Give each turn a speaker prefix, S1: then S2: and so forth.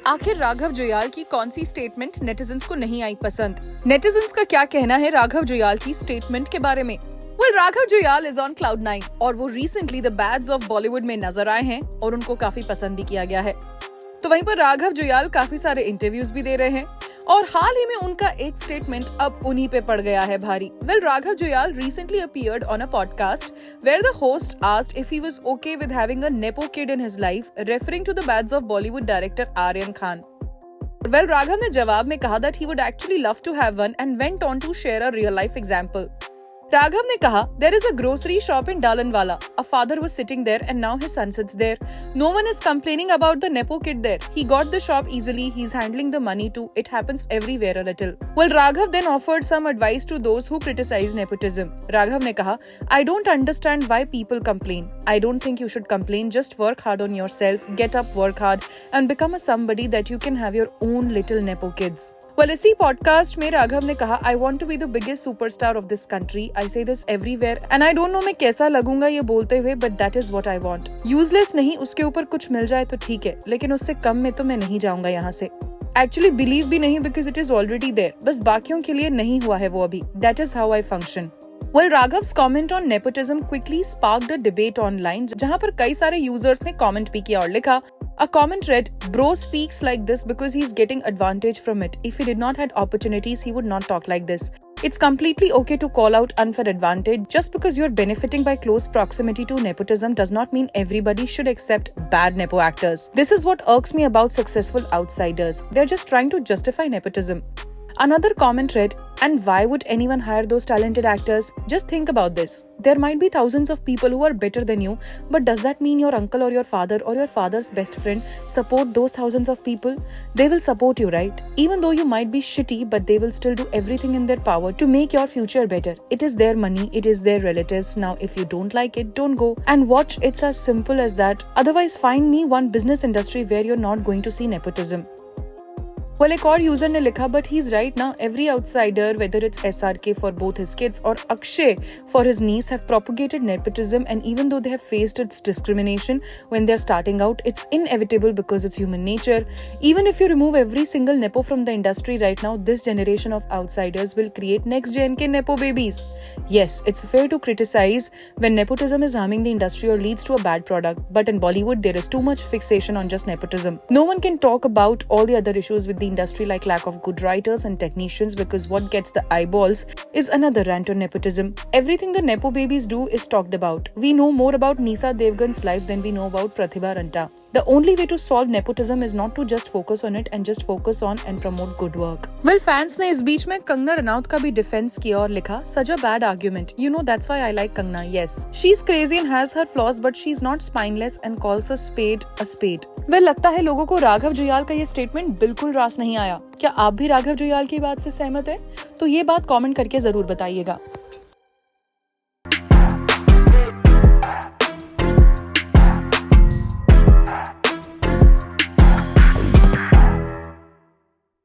S1: आखिर राघव जुयाल की कौन सी स्टेटमेंट नेटिजन्स को नहीं आई पसंद? नेटिजन्स का क्या कहना है राघव जुयाल की स्टेटमेंट के बारे में? Raghav Juyal is on Cloud9 और वो recently the bads of Bollywood में नजर आए हैं और उनको काफी पसंद भी किया गया है। तो वहीं पर राघव जुयाल काफी सारे इंटरव्यूज भी दे रहे हैं और हाल ही में उनका एक स्टेटमेंट अब उन्हीं पे पड़ गया है भारी। Raghav Juyal recently appeared on a podcast where the host asked if he was okay with having a nepo kid in his life, referring to the bads of Bollywood director Aryan Khan. Raghav ने जवाब में कहा that he would actually love to have one and went on to share a real life example. Raghav ने कहा, there is a grocery shop in Dalanwala. A father was sitting there and now his son sits there. No one is complaining about the nepo kid there. He got the shop easily. He's handling the money too. It happens everywhere a little. Raghav then offered some advice to those who criticize nepotism. Raghav ने कहा, I don't understand why people complain. I don't think you should complain. Just work hard on yourself. Get up, work hard and become a somebody that you can have your own little nepo kids. इसी podcast में राघव ने कहा, I want to be the biggest superstar of this country. I say this everywhere and I don't know मैं कैसा लगूंगा ये बोलते हुए, but that is what I want. Useless नहीं, उसके ऊपर कुछ मिल जाए तो ठीक है, लेकिन उससे कम में तो मैं नहीं जाऊंगा यहाँ से. Actually believe भी नहीं because it is already there. बस बाकियों के लिए नहीं हुआ है वो अभी. That is how I function. Raghav's comment on nepotism quickly sparked a debate online, जहाँ पर कई सारे users ने comment भी किया और लिखा, A comment read, Bro speaks like this because he's getting advantage from it. If he did not had opportunities, he would not talk like this. It's completely okay to call out unfair advantage. Just because you're benefiting by close proximity to nepotism does not mean everybody should accept bad nepo actors. This is what irks me about successful outsiders. They're just trying to justify nepotism. Another comment read, and why would anyone hire those talented actors? Just think about this. There might be thousands of people who are better than you, but does that mean your uncle or your father's best friend support those thousands of people? They will support you, right? Even though you might be shitty, but they will still do everything in their power to make your future better. It is their money, it is their relatives. Now, if you don't like it, don't go and watch. It's as simple as that. Otherwise, find me one business industry where you're not going to see nepotism. एक और user ने लिखा, but he's right now. Every outsider, whether it's SRK for both his kids or Akshay for his niece, have propagated nepotism, and even though they have faced its discrimination when they're starting out, it's inevitable because it's human nature. Even if you remove every single nepo from the industry right now, this generation of outsiders will create next gen ke nepo babies. Yes, it's fair to criticize when nepotism is harming the industry or leads to a bad product, but in Bollywood there is too much fixation on just nepotism. No one can talk about all the other issues with the industry like lack of good writers and technicians, because what gets the eyeballs is another rant on nepotism. Everything the nepo babies do is talked about. We know more about Nisa Devgan's life than we know about Pratibha Ranta. The only way to solve nepotism is not to just focus on it and just focus on and promote good work. Fans ने इस बीच में कंगना रनौत का भी defence किया और लिखा, such a bad argument. You know that's why I like Kangna. Yes, she's crazy and has her flaws, but she's not spineless and calls a spade a spade. लगता है लोगों को राघव जुयाल का ये स्टेटमेंट बिल्कुल रास नहीं आया। क्या आप भी राघव जुयाल की बात से सहमत हैं? तो ये बात कमेंट करके जरूर बताइएगा।